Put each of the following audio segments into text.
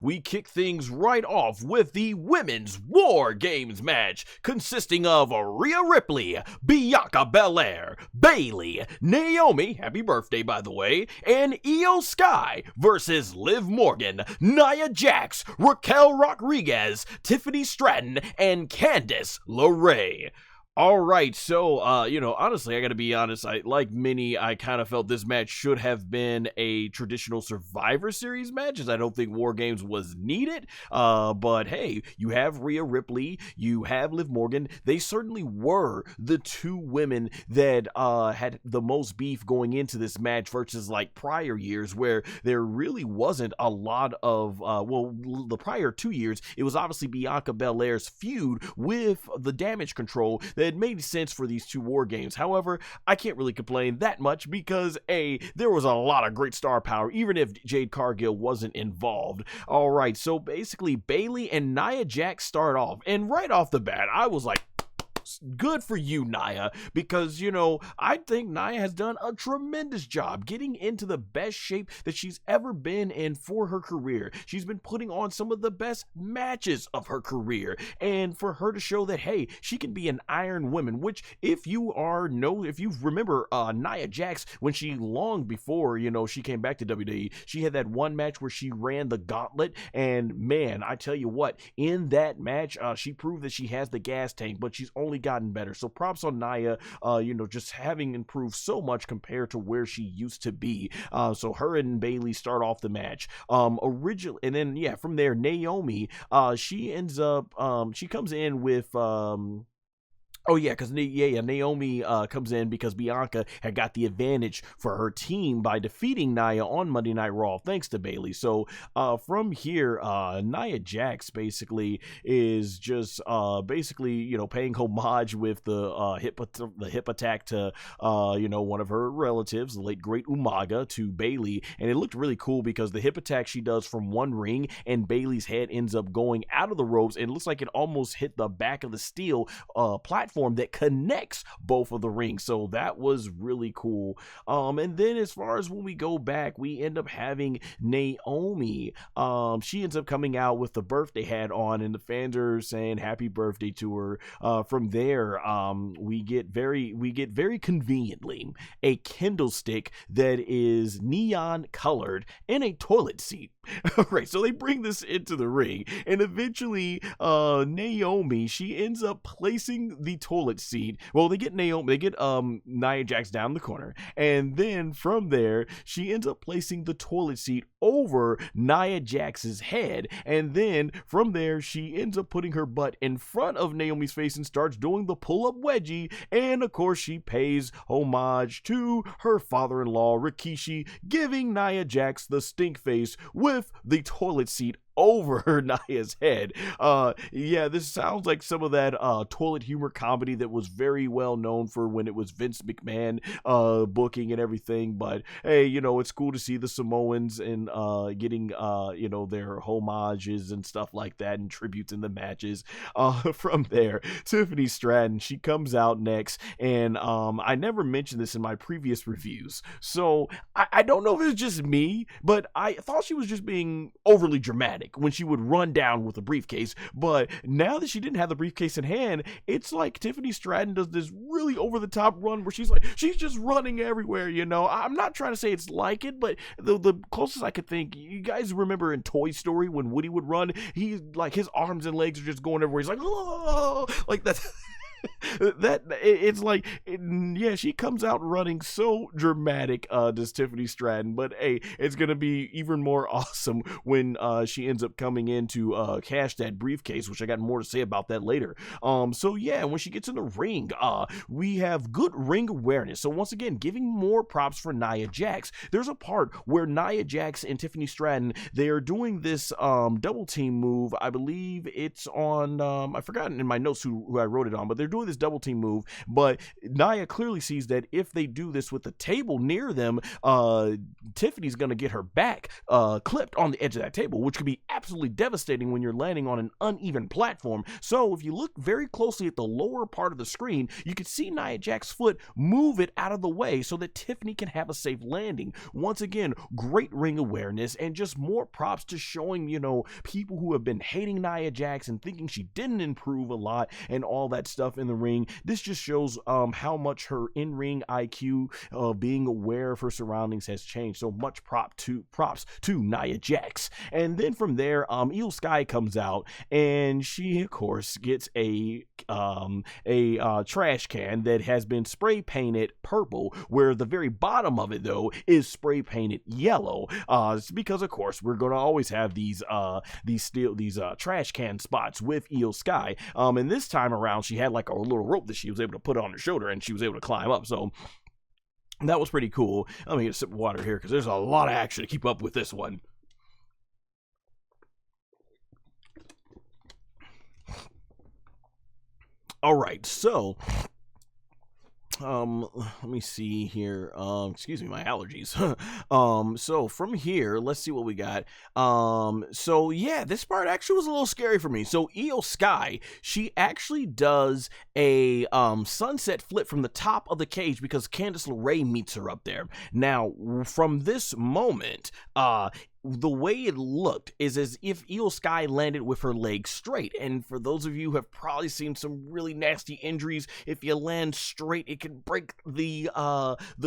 We kick things right off with the Women's War Games match, consisting of Rhea Ripley, Bianca Belair, Bayley, Naomi, happy birthday by the way, and Io Sky versus Liv Morgan, Nia Jax, Raquel Rodriguez, Tiffany Stratton, and Candice LeRae. All right, so, honestly, I gotta be honest, like many, I kind of felt this match should have been a traditional Survivor Series match, as I don't think War Games was needed, but hey, you have Rhea Ripley, you have Liv Morgan, they certainly were the two women that, had the most beef going into this match versus, like, prior years, where there really wasn't a lot of, the prior 2 years, it was obviously Bianca Belair's feud with the Damage Control that it made sense for these two War Games. However, I can't really complain that much because there was a lot of great star power, even if Jade Cargill wasn't involved. All right, so basically Bayley and Nia Jax start off, and right off the bat, I was like, good for you, Nia, because, I think Nia has done a tremendous job getting into the best shape that she's ever been in for her career. She's been putting on some of the best matches of her career, and for her to show that, hey, she can be an Iron Woman, which if you remember Nia Jax, when she long before, she came back to WWE, she had that one match where she ran the gauntlet, and man, I tell you what, in that match, she proved that she has the gas tank, but she's only gotten better. So props on Nia, just having improved so much compared to where she used to be. So her and Bayley start off the match. And then from there, Naomi, she ends up, she comes in with, Naomi comes in because Bianca had got the advantage for her team by defeating Nia on Monday Night Raw, thanks to Bayley. So from here, Nia Jax basically is just paying homage with the hip attack to one of her relatives, the late great Umaga, to Bayley, and it looked really cool because the hip attack she does from one ring and Bayley's head ends up going out of the ropes, and it looks like it almost hit the back of the steel platform that connects both of the rings. So that was really cool. And then as far as when we go back, we end up having Naomi. She ends up coming out with the birthday hat on, and the fans are saying happy birthday to her. From there, we get very conveniently a Kindle stick that is neon colored in a toilet seat. All right, so they bring this into the ring, and eventually Naomi, she ends up placing the toilet seat. Well, they get Nia Jax down the corner, and then from there, she ends up placing the toilet seat over Nia Jax's head, and then from there, she ends up putting her butt in front of Naomi's face and starts doing the pull-up wedgie, and of course, she pays homage to her father-in-law, Rikishi, giving Nia Jax the stink face with the toilet seat over Nia's head. This sounds like some of that toilet humor comedy that was very well known for when it was Vince McMahon booking and everything. But hey, it's cool to see the Samoans and getting their homages and stuff like that and tributes in the matches. From there, Tiffany Stratton, she comes out next, and I never mentioned this in my previous reviews, so I don't know if it's just me, but I thought she was just being overly dramatic when she would run down with a briefcase. But now that she didn't have the briefcase in hand, it's like Tiffany Stratton does this really over the top run where she's just running everywhere. I'm not trying to say it's like it, but the closest I could think, you guys remember in Toy Story when Woody would run, he's like, his arms and legs are just going everywhere. He's like, oh, like that. She comes out running so dramatic, does Tiffany Stratton, but hey, it's gonna be even more awesome when she ends up coming in to cash that briefcase, which I got more to say about that later. When she gets in the ring, we have good ring awareness, so once again, giving more props for Nia Jax. There's a part where Nia Jax and Tiffany Stratton, they are doing this double team move. I believe it's on, I've forgotten in my notes who I wrote it on, but they're doing this double team move, but Nia clearly sees that if they do this with the table near them, Tiffany's gonna get her back clipped on the edge of that table, which could be absolutely devastating when you're landing on an uneven platform. So if you look very closely at the lower part of the screen, you can see Nia Jax's foot move it out of the way so that Tiffany can have a safe landing. Once again, great ring awareness and just more props to showing, people who have been hating Nia Jax and thinking she didn't improve a lot and all that stuff in the ring. This just shows how much her in-ring IQ, being aware of her surroundings, has changed. So much props to Nia Jax. And then from there, Io Sky comes out and she of course gets a trash can that has been spray painted purple, where the very bottom of it though is spray painted yellow. Because of course we're gonna always have these trash can spots with Io Sky. And this time around she had like a little rope that she was able to put on her shoulder and she was able to climb up. So that was pretty cool. Let me get a sip of water here because there's a lot of action to keep up with this one. All right, so let me see here. Excuse me, my allergies. So from here, let's see what we got. So yeah, this part actually was a little scary for me. So Io Sky, she actually does a sunset flip from the top of the cage because Candice LeRae meets her up there. Now, from this moment, the way it looked is as if Io Sky landed with her legs straight. And for those of you who have probably seen some really nasty injuries, if you land straight, it can break the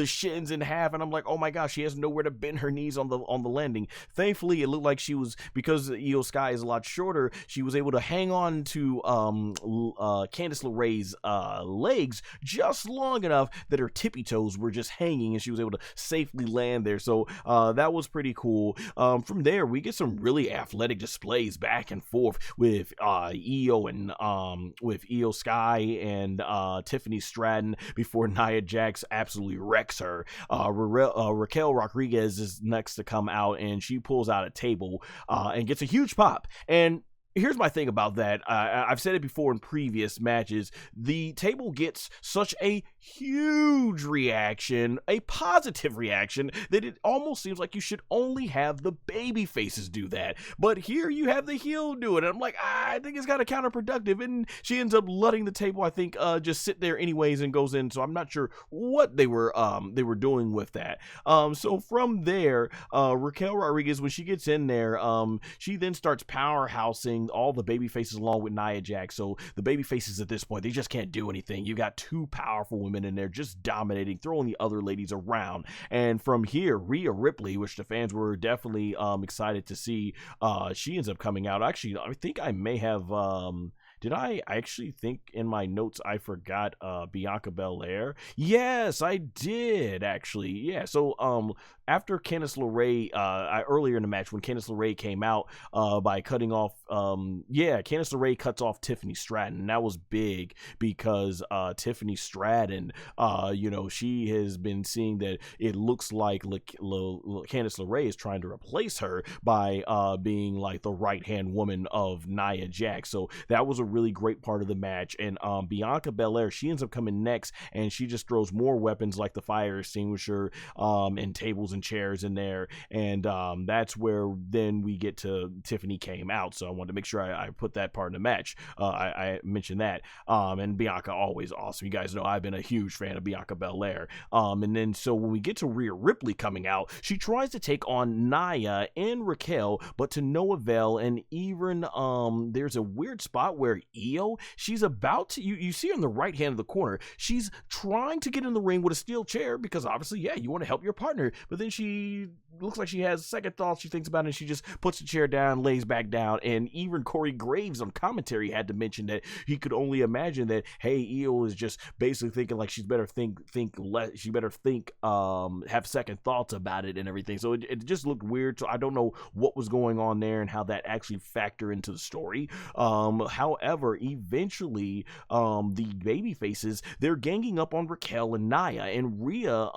shins in half. And I'm like, oh my gosh, she has nowhere to bend her knees on the landing. Thankfully, it looked like she was, because Io Sky is a lot shorter, she was able to hang on to Candice LeRae's legs just long enough that her tippy toes were just hanging and she was able to safely land there. So that was pretty cool. From there, we get some really athletic displays back and forth with Io Sky and Tiffany Stratton before Nia Jax absolutely wrecks her. Raquel Rodriguez is next to come out, and she pulls out a table and gets a huge pop. And here's my thing about that. I've said it before in previous matches. The table gets such a huge reaction, a positive reaction, that it almost seems like you should only have the baby faces do that. But here you have the heel do it. And I'm like, I think it's kind of counterproductive. And she ends up letting the table, I think, just sit there anyways and goes in. So I'm not sure what they were doing with that. So from there, Raquel Rodriguez, when she gets in there, she then starts powerhousing all the baby faces along with Nia Jax. So the baby faces at this point, they just can't do anything. You got two powerful women in there just dominating, throwing the other ladies around. And from here, Rhea Ripley, which the fans were definitely excited to see, she ends up coming out. Actually, I think I may have did I actually think in my notes I forgot Bianca Belair? Yes, I did actually. Yeah, so after Candice LeRae, earlier in the match when Candice LeRae came out by cutting off, Candice LeRae cuts off Tiffany Stratton. And that was big because Tiffany Stratton, she has been seeing that it looks like Candice LeRae is trying to replace her by being like the right-hand woman of Nia Jax. So that was a really great part of the match. And Bianca Belair, she ends up coming next, and she just throws more weapons like the fire extinguisher and tables and chairs in there. And that's where then we get to Tiffany came out. So I wanted to make sure I put that part in the match. I mentioned that. And Bianca, always awesome. You guys know I've been a huge fan of Bianca Belair. And then so when we get to Rhea Ripley coming out, she tries to take on Nia and Raquel, but to no avail. And even there's a weird spot where Io, she's about to, you see her on the right hand of the corner, she's trying to get in the ring with a steel chair because obviously, you want to help your partner, but then she looks like she has second thoughts. She thinks about it and she just puts the chair down, lays back down. And even Corey Graves on commentary had to mention that he could only imagine that, hey, Io is just basically thinking like she's better have second thoughts about it and everything. So it just looked weird. So I don't know what was going on there and how that actually factored into the story. However, However, eventually, the baby faces, they're ganging up on Raquel and Nia, and Rhea,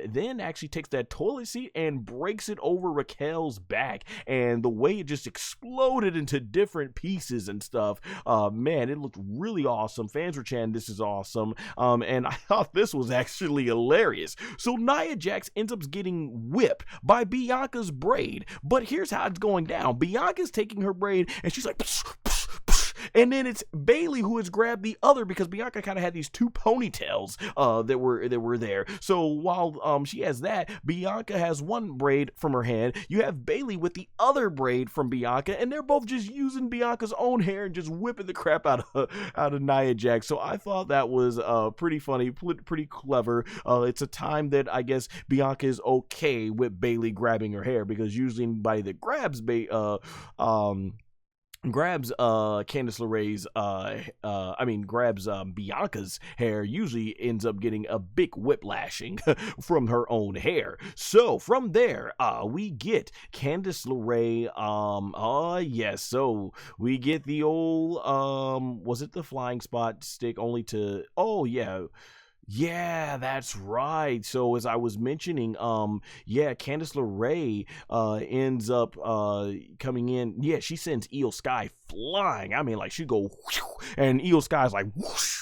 then actually takes that toilet seat and breaks it over Raquel's back, and the way it just exploded into different pieces and stuff, man, it looked really awesome. Fans were chanting, "This is awesome," and I thought this was actually hilarious. So Nia Jax ends up getting whipped by Bianca's braid, but here's how it's going down. Bianca's taking her braid, and she's like, psh, psh, psh, and then it's Bayley who has grabbed the other, because Bianca kind of had these two ponytails that were there. So while she has that, Bianca has one braid from her hand. You have Bayley with the other braid from Bianca, and they're both just using Bianca's own hair and just whipping the crap out of Nia Jax. So I thought that was pretty funny, pretty clever. It's a time that I guess Bianca is okay with Bayley grabbing her hair, because usually anybody that grabs Candice LeRae's grabs Bianca's hair usually ends up getting a big whiplashing from her own hair. So from there, we get Candice LeRae, yes, so we get the old, was it the flying spot stick only to, oh yeah, yeah, that's right. So as I was mentioning, Candice LeRae ends up coming in. Yeah, she sends Io Sky flying. I mean, like, she go whoosh, and Io Sky's like whoosh,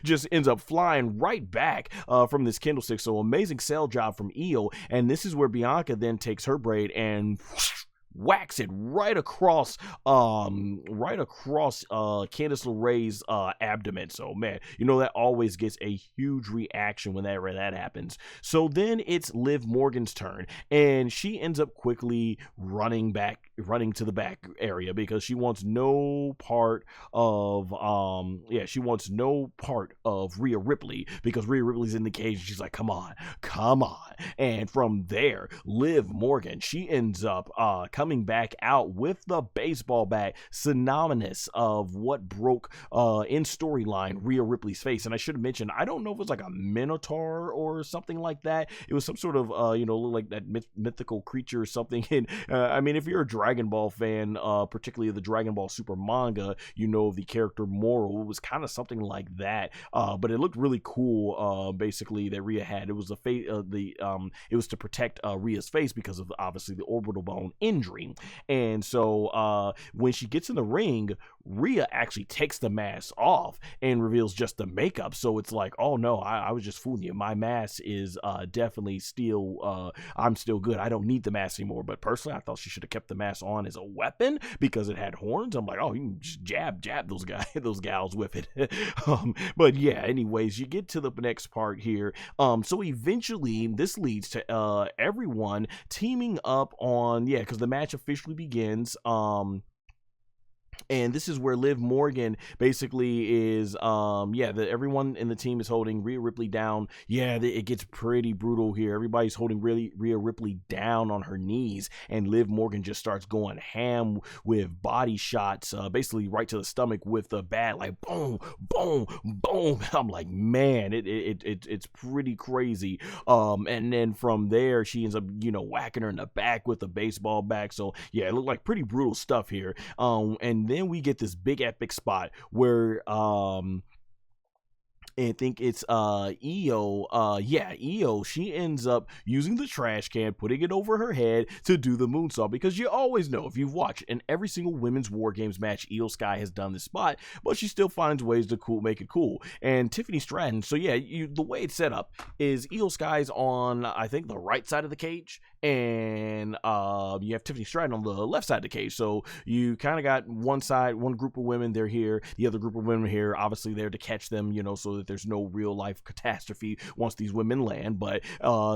just ends up flying right back from this candlestick. So amazing sell job from Io, and this is where Bianca then takes her braid and whoosh, whacks it right across Candice LeRae's abdomen. So man, you know that always gets a huge reaction whenever that happens. So then it's Liv Morgan's turn, and she ends up quickly running to the back area, because she wants no part of Rhea Ripley, because Rhea Ripley's in the cage, and she's like, come on. And from there, Liv Morgan, she ends up coming back out with the baseball bat, synonymous of what broke in storyline Rhea Ripley's face. And I should have mentioned, I don't know if it was like a minotaur or something like that. It was some sort of like that mythical creature or something. And I mean, if you're a Dragon Ball fan, particularly the Dragon Ball Super manga, you know the character Moro. It was kind of something like that, but it looked really cool. Basically, that Rhea had, it was it was to protect Rhea's face because of obviously the orbital bone injury. And so when she gets in the ring, Rhea actually takes the mask off and reveals just the makeup. So it's like, oh no, I was just fooling you. My mask is definitely still, I'm still good. I don't need the mask anymore. But personally, I thought she should have kept the mask on as a weapon because it had horns. I'm like, oh, you can just jab those gals with it. But yeah, anyways, you get to the next part here. So eventually this leads to everyone teaming up on, because the match officially begins. And this is where Liv Morgan basically is, everyone in the team is holding Rhea Ripley down. Yeah, it gets pretty brutal here. Everybody's holding Rhea Ripley down on her knees, and Liv Morgan just starts going ham with body shots, basically right to the stomach with the bat, like boom, boom, boom. I'm like, man, it's pretty crazy. And then from there, she ends up, whacking her in the back with a baseball bat. So yeah, it looked like pretty brutal stuff here. And then we get this big epic spot where I think it's Io, she ends up using the trash can, putting it over her head to do the moonsault, because you always know, if you've watched in every single women's WarGames match, Io Sky has done this spot, but she still finds ways to make it cool. And Tiffany Stratton, so yeah, the way it's set up is Io Sky's on, I think, the right side of the cage, and you have Tiffany Stratton on the left side of the cage. So you kind of got one group of women, they're here, the other group of women here, obviously there to catch them, so that there's no real life catastrophe once these women land. But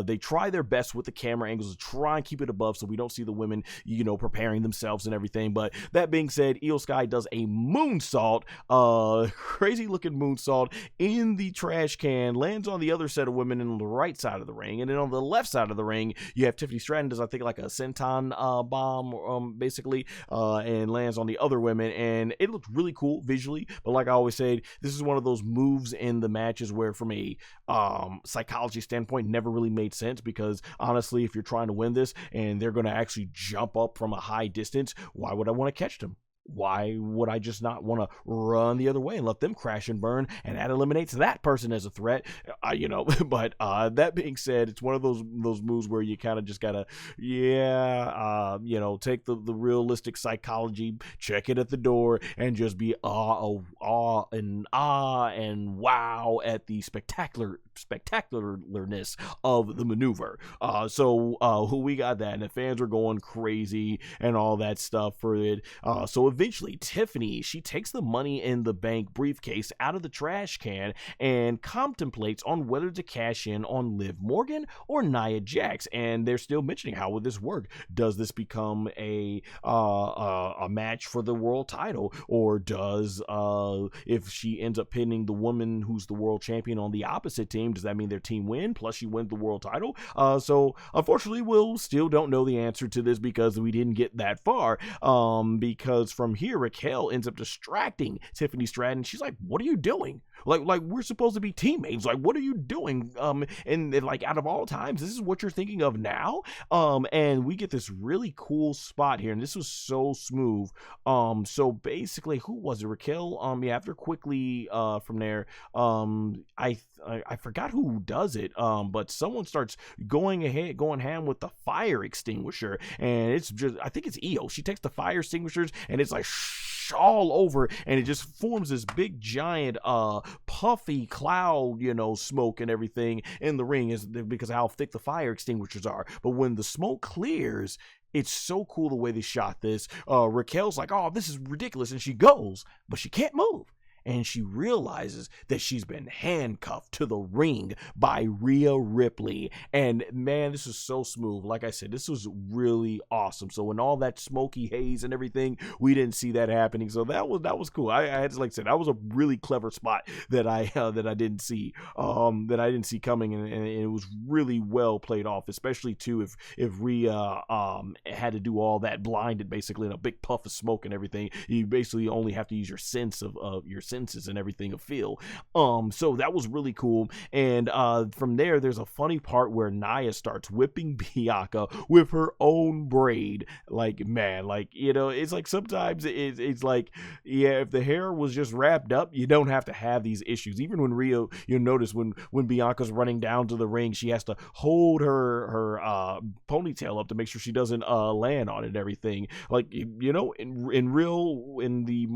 they try their best with the camera angles to try and keep it above so we don't see the women, preparing themselves and everything. But that being said, Io Sky does a moonsault, crazy looking moonsault in the trash can, lands on the other set of women on the right side of the ring, and then on the left side of the ring you have Tiffany Stratton does, I think, like a senton bomb, basically, and lands on the other women, and it looked really cool visually. But like I always say, this is one of those moves in the matches where, from a psychology standpoint, never really made sense, because honestly, if you're trying to win this and they're going to actually jump up from a high distance, why would I want to catch them? why would I just not want to run the other way and let them crash and burn? And that eliminates that person as a threat, But that being said, it's one of those moves where you kind of just gotta, take the realistic psychology, check it at the door, and just be awe and wow at the spectacularness of the maneuver. Who we got that, and the fans are going crazy and all that stuff for it. So eventually, Tiffany, she takes the Money in the Bank briefcase out of the trash can and contemplates on whether to cash in on Liv Morgan or Nia Jax. And they're still mentioning, how would this work? Does this become a match for the world title, or does if she ends up pinning the woman who's the world champion on the opposite team, does that mean their team win plus she wins the world title? So unfortunately, we'll still don't know the answer to this because we didn't get that far. Because from here, Raquel ends up distracting Tiffany Stratton. She's like, "What are you doing? Like we're supposed to be teammates. Like, what are you doing?" And like, out of all times, this is what you're thinking of now. And we get this really cool spot here, and this was so smooth. So basically, who was it? Raquel. After quickly from there, I forgot who does it. But someone starts going ham with the fire extinguisher, and it's just, I think it's Io. She takes the fire extinguishers, and it's like all over, and it just forms this big giant puffy cloud, smoke and everything in the ring, is because of how thick the fire extinguishers are. But when the smoke clears, it's so cool the way they shot this. Raquel's like, "Oh, this is ridiculous," and she goes, but she can't move. And she realizes that she's been handcuffed to the ring by Rhea Ripley. And man, this is so smooth. Like I said, this was really awesome. So when all that smoky haze and everything, we didn't see that happening. So that was cool. I had to, like I said, that was a really clever spot that I didn't see coming, and it was really well played off. Especially too if Rhea had to do all that blinded basically in a big puff of smoke and everything. You basically only have to use your sense of your senses and everything of feel. So that was really cool. And from there's a funny part where Nia starts whipping Bianca with her own braid. Like, man, it's like sometimes it's like, if the hair was just wrapped up, you don't have to have these issues. Even when Rhea, you'll notice when Bianca's running down to the ring, she has to hold her ponytail up to make sure she doesn't land on it and everything. Like, in the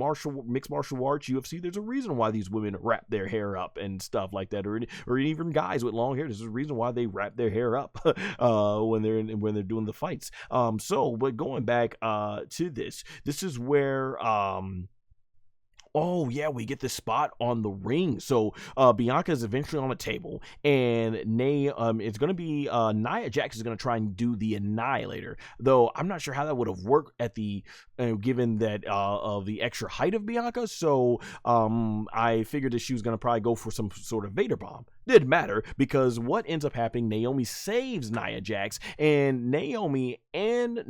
mixed martial arts, UFC, there's a reason why these women wrap their hair up and stuff like that, or even guys with long hair. There's a reason why they wrap their hair up when they're doing the fights. But going back to this is where we get this spot on the ring. So Bianca is eventually on a table, and it's going to be Nia Jax is going to try and do the Annihilator, though I'm not sure how that would have worked at the given that of the extra height of Bianca. So I figured that she was going to probably go for some sort of Vader bomb. Didn't matter, because what ends up happening, Naomi saves Nia Jax, and Naomi and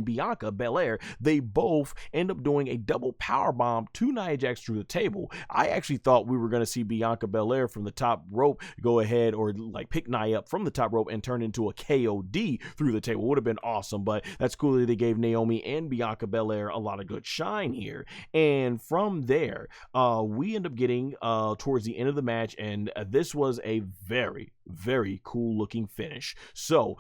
Bianca Belair, they both end up doing a double power bomb to Nia Jax through the table. I actually thought we were going to see Bianca Belair from the top rope go ahead, or like pick Nia up from the top rope and turn into a KOD through the table. Would have been awesome, but that's cool that they gave Naomi and Bianca Belair a lot of good shine here. And from there, we end up getting towards the end of the match, and this was a very, very cool looking finish. So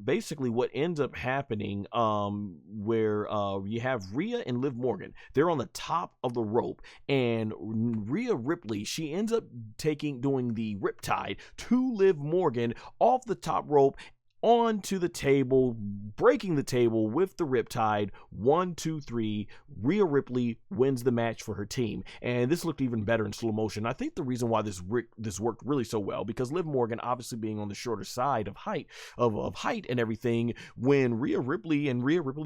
basically what ends up happening, where you have Rhea and Liv Morgan, they're on the top of the rope, and Rhea Ripley, she ends up doing the riptide to Liv Morgan off the top rope onto the table, breaking the table with the riptide. 1, 2, 3. Rhea Ripley wins the match for her team, and this looked even better in slow motion. I think the reason why this worked really so well, because Liv Morgan obviously being on the shorter side of height and everything, when Rhea Ripley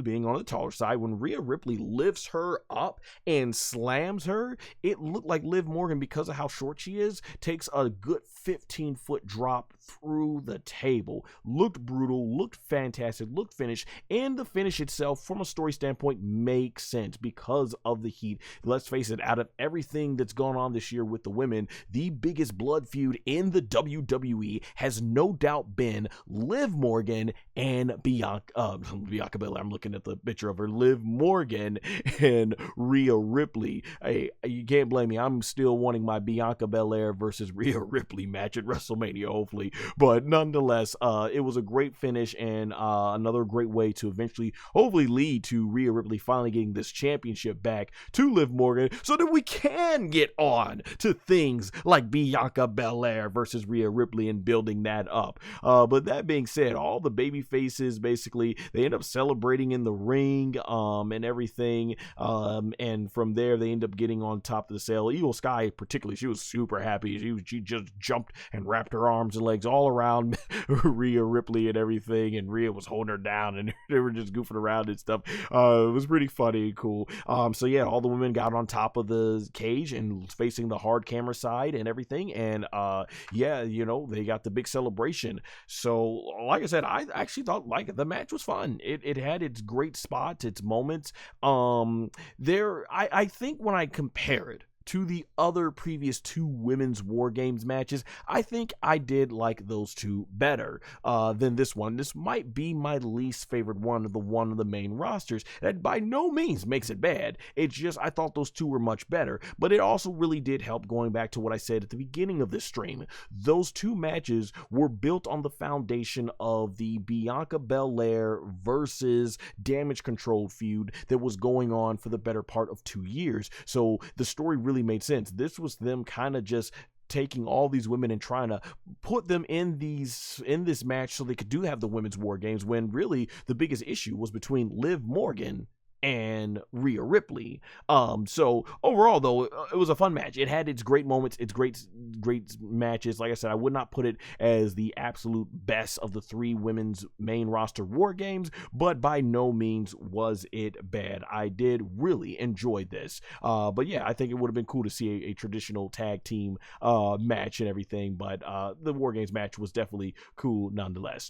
being on the taller side, when Rhea Ripley lifts her up and slams her, it looked like Liv Morgan, because of how short she is, takes a good 15-foot drop through the table. Looked brutal, looked fantastic, looked finished, and the finish itself, from a story standpoint, makes sense because of the heat. Let's face it, out of everything that's gone on this year with the women, the biggest blood feud in the WWE has no doubt been Liv Morgan and Bianca Belair. I'm looking at the picture of her. Liv Morgan and Rhea Ripley. Hey, you can't blame me. I'm still wanting my Bianca Belair versus Rhea Ripley match at WrestleMania, hopefully. But nonetheless, it was a great finish and another great way to eventually, hopefully, lead to Rhea Ripley finally getting this championship back to Liv Morgan so that we can get on to things like Bianca Belair versus Rhea Ripley and building that up. But that being said, all the baby faces, basically, they end up celebrating in the ring and everything. And from there, they end up getting on top of the cell. Eagle Sky, particularly, she was super happy. She just jumped and wrapped her arms and legs all around Rhea Ripley and everything, and Rhea was holding her down, and they were just goofing around and stuff. It was pretty funny and cool. So yeah, all the women got on top of the cage and facing the hard camera side and everything, and yeah, you know, they got the big celebration. So like I said, I actually thought like the match was fun. It had its great spots, its moments. I think when I compare it to the other previous two women's War Games matches, I think I did like those two better than this one. This might be my least favorite one of the main rosters. That by no means makes it bad. It's just I thought those two were much better, but it also really did help, going back to what I said at the beginning of this stream. Those two matches were built on the foundation of the Bianca Belair versus Damage Control feud that was going on for the better part of 2 years. So the story really made sense. This was them kind of just taking all these women and trying to put them in this match so they could have the women's War Games, when really the biggest issue was between Liv Morgan and Rhea Ripley. So overall, though, it was a fun match. It had its great moments, its great matches. Like I said, I would not put it as the absolute best of the three women's main roster War Games, but by no means was it bad. I did really enjoy this. But yeah, I think it would have been cool to see a traditional tag team match and everything, but the War Games match was definitely cool nonetheless.